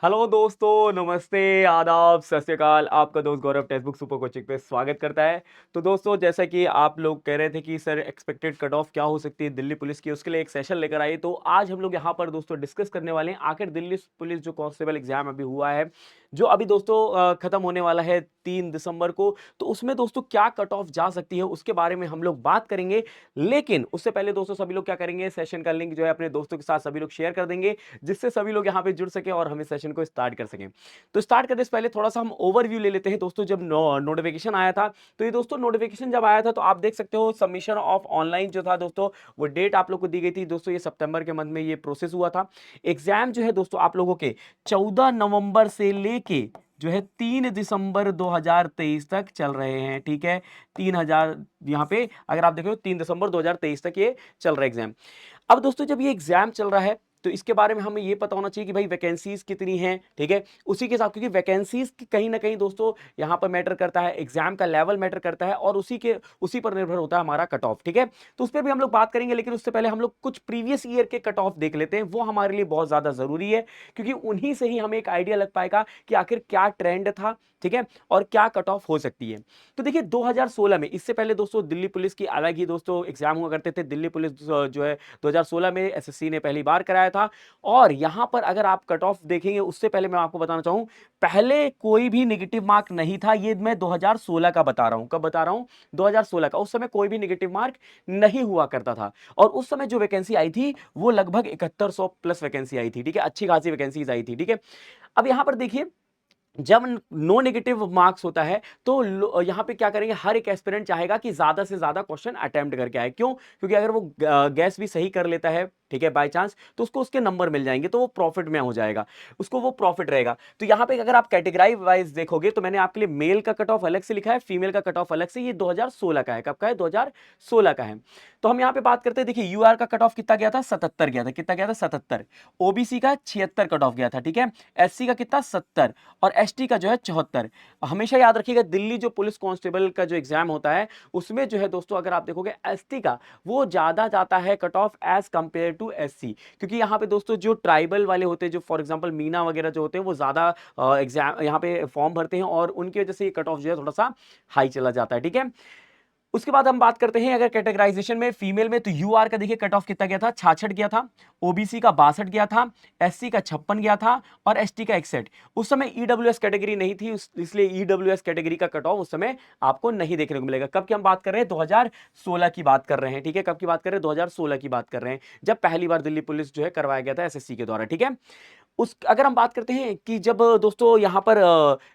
Hello दोस्तों, नमस्ते, आदाब, सत श्री अकाल। आपका दोस्त गौरव टेक्स्ट सुपर कोचिंग पे स्वागत करता है। तो दोस्तों, जैसा कि आप लोग कह रहे थे कि सर एक्सपेक्टेड कट ऑफ क्या हो सकती है दिल्ली पुलिस की, उसके लिए एक सेशन लेकर आइए। तो आज हम लोग यहाँ पर दोस्तों डिस्कस करने वाले हैं आखिर दिल्ली पुलिस जो कांस्टेबल एग्जाम अभी हुआ है, जो अभी दोस्तों खत्म होने वाला है 3 दिसंबर को। तो उसमें दोस्तों क्या कट ऑफ जा सकती है उसके बारे में हम लोग बात करेंगे। लेकिन उससे पहले दोस्तों सभी लोग क्या करेंगे, सेशन का लिंक जो है अपने दोस्तों के साथ सभी लोग शेयर कर देंगे, जिससे सभी लोग यहाँ पे जुड़ सके और हम इस सेशन को स्टार्ट कर सकें। तो स्टार्ट करने से पहले थोड़ा सा हम ओवरव्यू ले लेते हैं दोस्तों। जब नोटिफिकेशन आया था, तो ये दोस्तों नोटिफिकेशन जब आया था तो आप देख सकते हो सबमिशन ऑफ ऑनलाइन जो था दोस्तों, वो डेट आप लोग को दी गई थी दोस्तों। ये सितंबर के मंथ में ये प्रोसेस हुआ था। एग्जाम जो है दोस्तों आप लोगों के 14 नवंबर से लेके जो है 3 दिसंबर 2023 तक चल रहे हैं। ठीक है, 3000 यहाँ पे अगर आप देखो 3 दिसंबर 2023 तक ये चल रहा है एग्जाम। अब दोस्तों जब ये एग्जाम चल रहा है तो इसके बारे में हमें ये पता होना चाहिए कि भाई वैकेंसीज कितनी हैं। ठीक है, उसी के साथ, क्योंकि वैकेंसीज कहीं ना कहीं दोस्तों यहाँ पर मैटर करता है, एग्जाम का लेवल मैटर करता है, और उसी पर निर्भर होता है हमारा कट ऑफ। ठीक है, तो उस पर भी हम लोग बात करेंगे, लेकिन उससे पहले हम लोग कुछ प्रीवियस ईयर के कट ऑफ देख लेते हैं। वो हमारे लिए बहुत ज्यादा जरूरी है, क्योंकि उन्हीं से ही हमें एक आइडिया लग पाएगा कि आखिर क्या ट्रेंड था, ठीक है, और क्या कट ऑफ हो सकती है। तो देखिए 2016 में, इससे पहले दोस्तों दिल्ली पुलिस की अलग ही दोस्तों एग्जाम हुआ करते थे। दिल्ली पुलिस जो है 2016 में एसएससी ने पहली बार कराया था। और यहां पर अगर आप कट ऑफ देखेंगे, उससे पहले मैं आपको बताना चाहूं, पहले कोई भी नेगेटिव मार्क नहीं था। ये मैं 2016 का बता रहा हूं। कब बता रहा हूं? 2016 का। उस समय कोई भी नेगेटिव मार्क नहीं हुआ करता था। और उस समय जो वैकेंसी आई थी वो लगभग 7100 प्लस वैकेंसी आई थी। ठीक है, अच्छी खासी वैकेंसीज आई थी। ठीक है, अब यहां पर देखिए, जब नो नेगेटिव मार्क्स होता है तो यहां पे क्या करेंगे, हर एक एस्पिरेंट चाहेगा कि ज्यादा से ज्यादा क्वेश्चन अटेम्प्ट करके आए। क्यों? क्योंकि अगर वो गैस भी सही कर लेता है, ठीक है, बाय चांस, तो उसको उसके नंबर मिल जाएंगे, तो वो प्रॉफिट में हो जाएगा, उसको वो प्रॉफिट रहेगा। तो यहां पे अगर आप कैटेगराइज वाइज देखोगे तो मैंने आपके लिए मेल का कट ऑफ अलग से लिखा है, फीमेल का कट ऑफ अलग से। ये 2016 का है। कब का है? 2016 का है। तो हम यहां पे बात करते हैं, देखिए यूआर का कट ऑफ कितना गया था? 77 गया था। कितना गया था? 77। ओबीसी का 76 कट ऑफ गया था। ठीक है, एससी का कितना? 70। और एसटी का जो है 74। हमेशा याद रखिएगा, दिल्ली जो पुलिस कांस्टेबल का जो एग्जाम होता है उसमें जो है दोस्तों, अगर आप देखोगे एसटी का वो ज्यादा जाता है cut off as compare to SC, क्योंकि यहाँ पे दोस्तों जो ट्राइबल वाले होते हैं, जो फॉर एग्जांपल मीना वगैरह जो होते हैं, वो ज्यादा एग्जाम यहाँ पे फॉर्म भरते हैं, और उनकी वजह से ये कट ऑफ जो है थोड़ा सा हाई चला जाता है। ठीक है, उसके बाद हम बात करते हैं अगर कैटेगराइजेशन में फीमेल में, तो यूआर का देखिए कट ऑफ कितना गया था? 66 गया था। ओबीसी का 62 गया था। एससी का 56 गया था। और एसटी का 61। उस समय ईडब्ल्यूएस कैटेगरी नहीं थी, इसलिए ईडब्ल्यूएस कैटेगरी का कट ऑफ उस समय आपको नहीं देखने को मिलेगा। कब की हम बात कर रहे हैं? 2016 की बात कर रहे हैं। ठीक है, कब की बात कर रहे हैं? 2016 की बात कर रहे हैं, जब पहली बार दिल्ली पुलिस जो है करवाया गया था एसएससी के द्वारा। ठीक है, उस अगर हम बात करते हैं कि जब दोस्तों यहां पर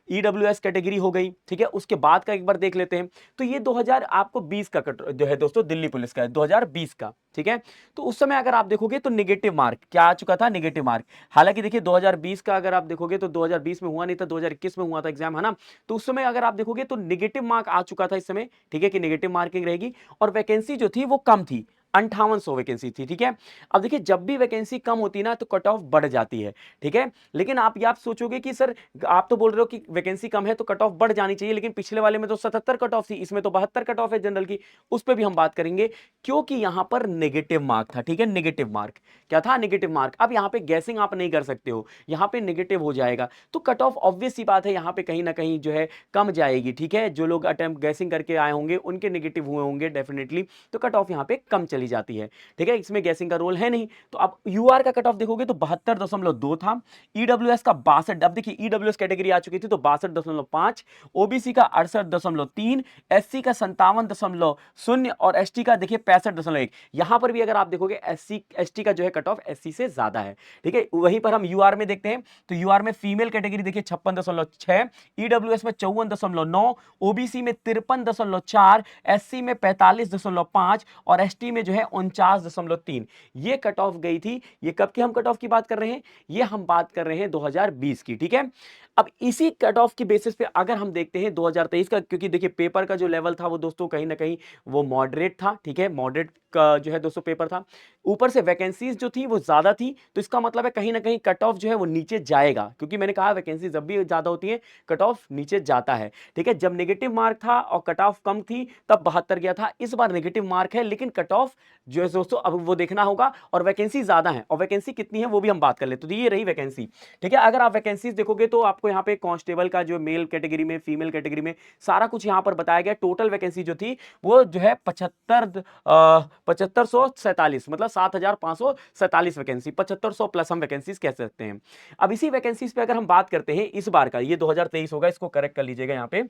ईडब्ल्यूएस कैटेगरी हो गई, ठीक है, उसके बाद का एक बार देख लेते हैं। तो ये 2000 आपको 20 का कट जो है दोस्तों दिल्ली पुलिस का है, 2020 का। ठीक है, तो उस समय अगर आप देखोगे तो नेगेटिव मार्क क्या आ चुका था? Negative mark. हालांकि देखिए 2020 का अगर आप देखोगे तो 2020 में हुआ नहीं था, 2021 में हुआ था एग्जाम, है ना। तो उस समय अगर आप देखोगे तो नेगेटिव मार्क आ चुका था इस समय। ठीक है, कि नेगेटिव मार्किंग रहेगी, और वैकेंसी जो थी वो कम थी, 5800 वैकेंसी थी। ठीक है, अब देखिए जब भी वैकेंसी कम होती है ना तो कट ऑफ बढ़ जाती है। ठीक है, लेकिन आप सोचोगे कि सर आप तो बोल रहे हो कि वैकेंसी कम है तो कट ऑफ बढ़ जानी चाहिए, लेकिन पिछले वाले में तो 77 कट ऑफ थी, इसमें तो 72 कट ऑफ है जनरल की। उस पर भी हम बात करेंगे, क्योंकि यहां पर नेगेटिव मार्क था। ठीक है, नेगेटिव मार्क क्या था? Negative mark. अब यहां पे गैसिंग आप नहीं कर सकते हो, यहां पे नेगेटिव हो जाएगा, तो कट ऑफ ऑब्वियस सी बात है यहां पे कहीं ना कहीं जो है कम जाएगी। ठीक है, जो लोग अटेम्प्ट गैसिंग करके आए होंगे उनके नेगेटिव हुए होंगे डेफिनेटली, तो कट ऑफ यहां पे कम चली जाती है। ठीक है, इसमें गैसिंग का रोल है नहीं। तो अब यूआर का कट ऑफ देखोगे तो 72.2 था। ईडब्ल्यूएस का 62। अब देखिए ईडब्ल्यूएस कैटेगरी आ चुकी थी तो 62.5। ओबीसी का 68.3। एससी का 57.0। और एसटी का देखिए 65.1। यहां पर भी अगर आप देखोगे एससी एसटी का जो है कट ऑफ एससी से ज्यादा है। ठीक है, वहीं पर हम यूआर में देखते हैं, तो यूआर में फीमेल कैटेगरी देखिए 56.6। ईडब्ल्यूएस में 54.9। ओबीसी में 53.4। एससी में 45.5। और एसटी में जो है 49.3। ये कट ऑफ गई थी। ये कब की हम कट ऑफ की बात कर रहे हैं? ये हम बात कर रहे हैं 2020 की। ठीक है, अब इसी कट ऑफ की बेसिस पे अगर हम देखते हैं 2023 का, क्योंकि देखिए पेपर का जो लेवल था वो दोस्तों कहीं ना कहीं वो मॉडरेट था। ठीक है, मॉडरेट का जो है दोस्तों पेपर था, ऊपर से वैकेंसीज जो थी वो ज्यादा थी, तो इसका मतलब है कहीं ना कहीं कट ऑफ जो है वो नीचे जाएगा, क्योंकि मैंने कहा वैकेंसी जब भी ज्यादा होती है कट ऑफ नीचे जाता है। ठीक है, जब नेगेटिव मार्क था और कट ऑफ कम थी तब 72 गया था। इस बार नेगेटिव मार्क है लेकिन कट ऑफ जो है दोस्तों अब वो देखना होगा, और वैकेंसी ज्यादा है, और वैकेंसी कितनी है वो भी हम बात कर लेते। तो ये रही वैकेंसी, ठीक है। अगर आप वैकेंसीज देखोगे तो आपको यहाँ पे कांस्टेबल का जो मेल कैटेगरी में, फीमेल कैटेगरी में सारा कुछ यहाँ पर बताया गया। टोटल वैकेंसी जो थी वो जो है 7547, मतलब 7547 वैकेंसी, 7500 प्लस हम वैकेंसीज कह सकते हैं। अब इसी वैकेंसीज पे अगर हम बात करते हैं इस बार का, ये 2023 होगा, इसको करेक्ट कर लीजिएगा, यहाँ पे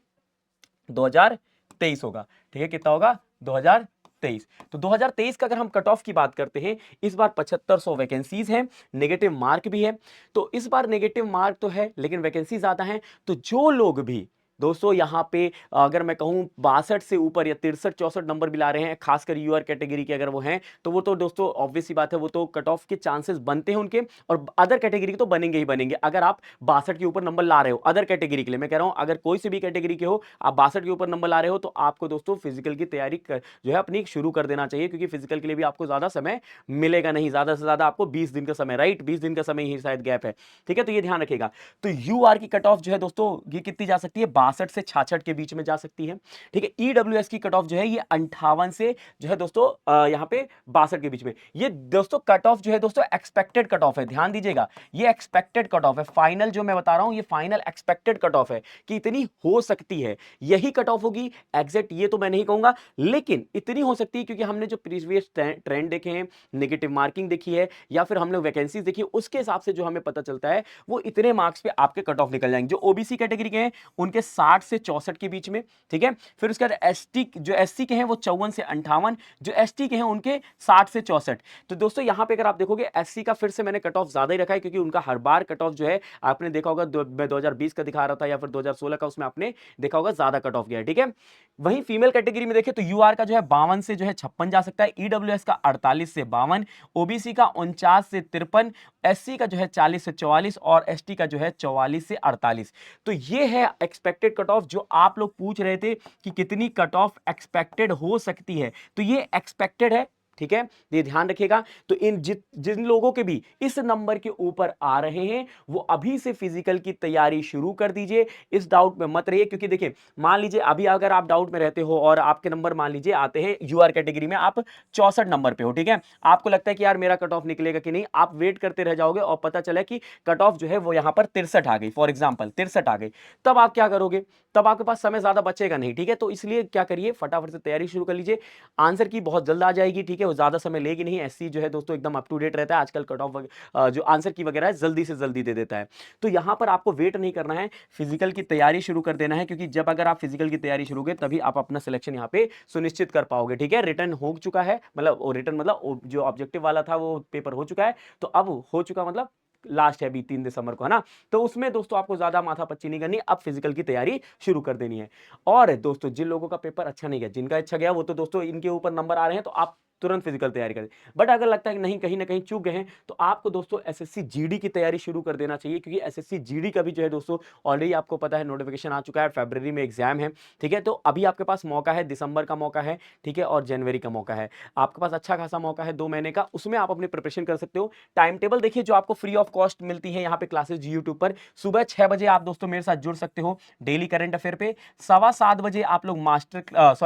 2023 होगा, ठीक है। कितना होगा? 2023। तो 2023 का अगर हम कट ऑफ की बात करते हैं, इस बार 7500 वैकेंसीज हैं, नेगेटिव मार्क भी है। तो इस बार नेगेटिव मार्क तो है लेकिन वैकेंसी ज्यादा है। तो जो लोग भी दोस्तों यहां पे अगर मैं कहूं 62 से ऊपर या 63-64 नंबर भी ला रहे हैं, खासकर यूआर कैटेगरी के अगर वो हैं, तो वो तो दोस्तों ऑब्वियस सी बात है, वो तो कट ऑफ के चांसेस बनते हैं उनके, और अदर कैटेगरी के तो बनेंगे ही बनेंगे। अगर आप 62 के ऊपर नंबर ला रहे हो अदर कैटेगरी के लिए, मैं कह रहा हूं अगर कोई सी भी कैटेगरी के हो, आप 62 के ऊपर नंबर ला रहे हो, तो आपको दोस्तों फिजिकल की तैयारी जो है अपनी शुरू कर देना चाहिए, क्योंकि फिजिकल के लिए भी आपको ज्यादा समय मिलेगा नहीं, ज्यादा से ज्यादा आपको 20 दिन का समय, राइट, 20 दिन का समय ही शायद गैप है, ठीक है। तो ये ध्यान रखिएगा। तो यूआर की कट ऑफ जो है दोस्तों ये कितनी जा सकती है? 62 से 66 के बीच में जा सकती है, ठीक है। ईडब्ल्यूएस की कट ऑफ जो है ये 58 से जो है दोस्तों यहां पे 62 के बीच में। ये दोस्तों कट ऑफ जो है दोस्तों एक्सपेक्टेड कट ऑफ है, ध्यान दीजिएगा, ये एक्सपेक्टेड कट ऑफ है। फाइनल जो मैं बता रहा हूं ये फाइनल एक्सपेक्टेड कट ऑफ है कि इतनी हो सकती है, यही कट ऑफ होगी। एग्जैक्ट ये तो मैं नहीं कहूंगा, लेकिन इतनी हो सकती है, क्योंकि हमने जो प्रीवियस ट्रेंड देखे हैं, नेगेटिव मार्किंग देखी है, या फिर हम लोग वैकेंसीज देखी है, उसके हिसाब से जो हमें पता चलता है वो इतने मार्क्स पे आपके कट ऑफ निकल जाएंगे। जो ओबीसी कैटेगरी के हैं उनके 60 से 64 के बीच में, ठीक है। फिर उसके बाद एसटी, जो एससी के हैं वो 54 से 58, जो एसटी के हैं उनके 60 से 64। तो दोस्तों यहां पे अगर आप देखोगे एससी का फिर से मैंने कट ऑफ ज्यादा ही रखा है, क्योंकि उनका हर बार कट ऑफ जो है आपने देखा होगा, मैं 2020 का दिखा रहा था या फिर 2016 का, उसमें आपने देखा होगा ज्यादा कट ऑफ गया है, ठीक है। वहीं फीमेल कैटेगरी में देखें तो यूआर का जो है 52 से जो है 56 जा सकता है, ईडब्ल्यूएस का 48 से 52, ओबीसी का 49 से 53, एससी का जो है 40 से 44, और एसटी का जो है 44 से 48। तो ये है एक्सपेक्टेड कट ऑफ। जो आप लोग पूछ रहे थे कि कितनी कट ऑफ एक्सपेक्टेड हो सकती है, तो ये एक्सपेक्टेड है, ठीक है। ये ध्यान रखिएगा। तो इन जिन लोगों के भी इस नंबर के ऊपर आ रहे हैं वो अभी से फिजिकल की तैयारी शुरू कर दीजिए, इस डाउट में मत रहिए। क्योंकि देखिए मान लीजिए अभी अगर आप डाउट में रहते हो और आपके नंबर मान लीजिए आते हैं यूआर कैटेगरी में, आप 64 नंबर पे हो, ठीक है, आपको लगता है कि यार मेरा कट ऑफ निकलेगा कि नहीं, आप वेट करते रह जाओगे और पता चला कि कट ऑफ जो है वो यहां पर 63 आ गई, फॉर एग्जाम्पल 63 आ गई, तब आप क्या करोगे? तब आपके पास समय ज्यादा बचेगा नहीं, ठीक है। तो इसलिए क्या करिए, फटाफट से तैयारी शुरू कर लीजिए। आंसर की बहुत जल्द आ जाएगी, ठीक है, वो ज्यादा समय लेगी नहीं। एससी जो है दोस्तों एकदम अप टू डेट रहता है आजकल, कट ऑफ जो आंसर की वगैरह है जल्दी से जल्दी दे देता है। तो यहां पर आपको वेट नहीं करना है, फिजिकल की तैयारी शुरू कर देना है, क्योंकि जब अगर आप फिजिकल की तैयारी शुरू करें तभी आप अपना सिलेक्शन यहाँ पे सुनिश्चित कर पाओगे, ठीक है। रिटर्न हो चुका है, मतलब रिटर्न मतलब जो ऑब्जेक्टिव वाला था वो पेपर हो चुका है, तो अब हो चुका मतलब लास्ट है अभी 3 दिसंबर को, है ना। तो उसमें दोस्तों आपको ज्यादा माथापच्ची नहीं करनी, अब फिजिकल की तैयारी शुरू कर देनी है। और दोस्तों जिन लोगों का पेपर अच्छा नहीं गया, जिनका अच्छा गया, वो तो दोस्तों इनके ऊपर नंबर आ रहे हैं, तो आप तुरंत फिजिकल तैयारी करें। बट अगर लगता है कि नहीं कहीं ना कहीं चूक गए हैं, तो आपको दोस्तों एसएससी जीडी की तैयारी शुरू कर देना चाहिए, क्योंकि एसएससी जीडी का भी जो है दोस्तों ऑलरेडी आपको पता है नोटिफिकेशन आ चुका है, फरवरी में एग्जाम है, ठीक है। तो अभी आपके पास मौका है, दिसंबर का मौका है, ठीक है, और जनवरी का मौका है, आपके पास अच्छा खासा मौका है 2 महीने का, उसमें आप अपनी प्रिपरेशन कर सकते हो। टाइम टेबल देखिए जो आपको फ्री ऑफ कॉस्ट मिलती है यहाँ पे क्लासेस यूट्यूब पर, सुबह 6 बजे आप दोस्तों मेरे साथ जुड़ सकते हो डेली करंट अफेयर पे, 7:15 बजे आप लोग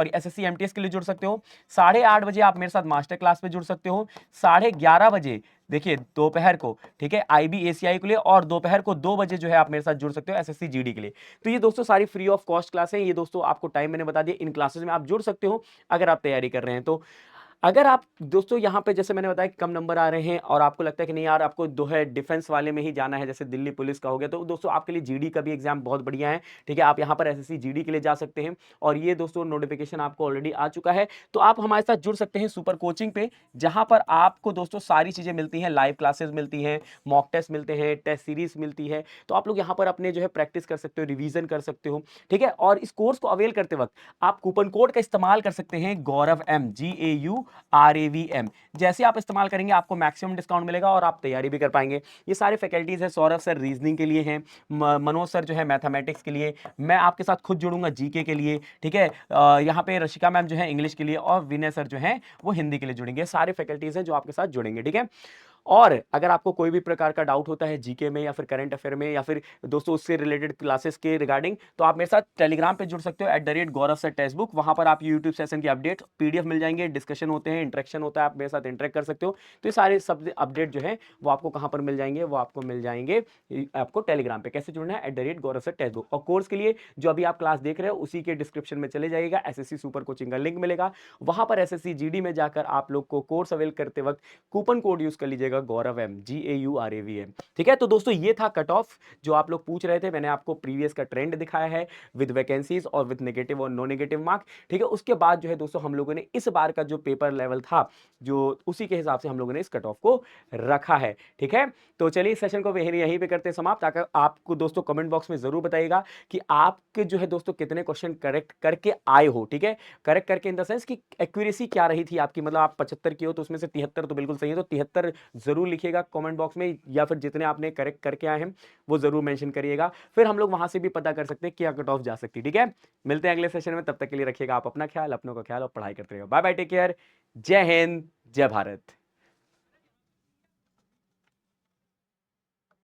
एसएससी एमटीएस के लिए जुड़ सकते हो, 8:30 बजे आप मेरे साथ मास्टर क्लास पे जुड़ सकते हो, 11:30 बजे देखिए दोपहर को, ठीक है, आईबीएससीआई के लिए, और दोपहर को 2 बजे जो है आप मेरे साथ जुड़ सकते हो एसएससी जीडी के लिए। तो ये दोस्तों सारी फ्री ऑफ कॉस्ट क्लास है, ये दोस्तों आपको टाइम मैंने बता दिया, इन क्लासेस में आप जुड़ सकते हो अगर आप तैयारी कर रहे हैं तो। अगर आप दोस्तों यहाँ पे जैसे मैंने बताया कि कम नंबर आ रहे हैं और आपको लगता है कि नहीं यार आपको दो है डिफेंस वाले में ही जाना है, जैसे दिल्ली पुलिस का हो गया, तो दोस्तों आपके लिए जीडी का भी एग्जाम बहुत बढ़िया है, ठीक है। आप यहाँ पर एसएससी जीडी के लिए जा सकते हैं, और ये दोस्तों नोटिफिकेशन आपको ऑलरेडी आ चुका है। तो आप हमारे साथ जुड़ सकते हैं सुपर कोचिंग पे, जहां पर आपको दोस्तों सारी चीजें मिलती हैं, लाइव क्लासेस मिलती हैं, मॉक टेस्ट मिलते हैं, टेस्ट सीरीज मिलती है। तो आप लोग यहाँ पर अपने जो है प्रैक्टिस कर सकते हो, रिवीजन कर सकते हो, ठीक है। और इस कोर्स को अवेल करते वक्त आप कूपन कोड का इस्तेमाल कर सकते हैं, गौरव एम, GAURAVM। जैसे आप इस्तेमाल करेंगे आपको मैक्सिमम डिस्काउंट मिलेगा और आप तैयारी भी कर पाएंगे। ये सारे फैकल्टीज है, सौरभ सर रीजनिंग के लिए हैं, मनोज सर जो है मैथमेटिक्स के लिए, मैं आपके साथ खुद जुड़ूंगा जीके के लिए, ठीक है। यहाँ पे रशिका मैम जो है इंग्लिश के लिए, और विनय सर जो है वो हिंदी के लिए जुड़ेंगे। सारे फैकल्टीज हैं जो आपके साथ जुड़ेंगे, ठीक है। और अगर आपको कोई भी प्रकार का डाउट होता है जीके में या फिर करंट अफेयर में या फिर दोस्तों उससे रिलेटेड क्लासेस के रिगार्डिंग, तो आप मेरे साथ टेलीग्राम पे जुड़ सकते हो @गौरव सर टेक्स्ट बुक। वहां पर आप यूट्यूब सेशन की अपडेट पीडीएफ मिल जाएंगे, डिस्कशन होते हैं, इंटरेक्शन होता है, आप मेरे साथ इंटरेक्ट कर सकते हो। तो ये सारे सब अपडेट जो है वो आपको कहां पर मिल जाएंगे, वो आपको मिल जाएंगे आपको टेलीग्राम पे। कैसे जुड़ना है, @गौरव सर टेक्स्ट बुक। और कोर्स के लिए जो अभी आप क्लास देख रहे हो उसी के डिस्क्रिप्शन में चले जाइएगा, एसएससी सुपर कोचिंग का लिंक मिलेगा। वहां पर एसएससी जीडी में जाकर आप लोग को कोर्स अवेल करते वक्त कूपन कोड यूज कर लीजिएगा, गौरव एम, GAURAVM। ठीक है, तो दोस्तों ये था कट ऑफ जो आप लोग पूछ रहे थे। मैंने आपको प्रीवियस का ट्रेंड दिखाया है विद वैकेंसीज और विद नेगेटिव और नो नेगेटिव मार्क। ठीक है, उसके बाद जो है दोस्तों हम लोगों ने इस बार का जो पेपर लेवल था जो उसी के हिसाब से हम लोगों ने इस कट ऑफ को रखा है। ठीक है, तो चलिए इस सेशन को यहीं पे करते हैं समाप्त। ताकि आपको दोस्तों कमेंट बॉक्स में जरूर बताइएगा कि आपके जो है दोस्तों कितने क्वेश्चन करेक्ट करके आए हो। ठीक है, करेक्ट करके इन द सेंस कि एक्यूरेसी क्या रही थी आपकी, मतलब आप 75 की हो तो उसमें से 73 तो बिल्कुल सही है, तो 73 जरूर लिखिएगा कमेंट बॉक्स में, या फिर जितने आपने करेक्ट करके आए हैं वो जरूर मेंशन करिएगा। फिर हम लोग वहां से भी पता कर सकते हैं क्या कट ऑफ जा सकती है। ठीक है, मिलते हैं अगले सेशन में, तब तक के लिए रखिएगा आप अपना ख्याल, अपनों का ख्याल, और पढ़ाई करते रहिएगा। बाय बाय, टेक केयर, जय हिंद, जय भारत।